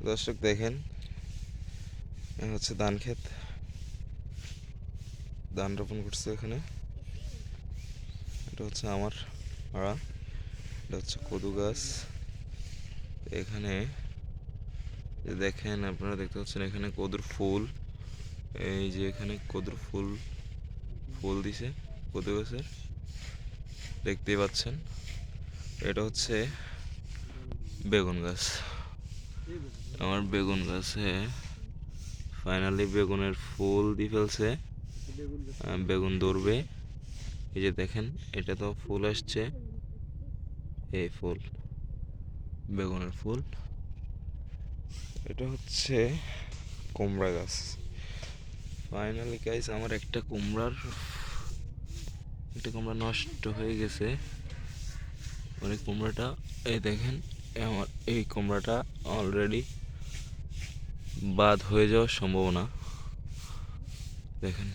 দর্শক দেখেন, হচ্ছে ধান ক্ষেত, ধান রোপণ করছে এখানে। এটা হচ্ছে আমার পাড়া, এটা হচ্ছে কদু গাছ। এখানে দেখেন, আপনারা দেখতে পাচ্ছেন এখানে কদুর ফুল। এই যে এখানে কদুর ফুল ফুল দিছে কদু গাছের, দেখতেই পাচ্ছেন। এটা হচ্ছে বেগুন গাছ। আমার বেগুন গাছে ফাইনালি বেগুনের ফুল দিয়ে ফেলছে, বেগুন ধরবে। এই যে দেখেন, এটা তো ফুল আসছে, এই ফুল বেগুনের ফুল। এটা হচ্ছে কুমড়া গাছ। ফাইনালি গাইস, আমার একটা কুমড়া নষ্ট হয়ে গেছে। মানে কুমড়াটা, এই দেখেন, আমার এই কুমড়াটা অলরেডি বাদ হয়ে যাওয়ার সম্ভাবনা। দেখেন।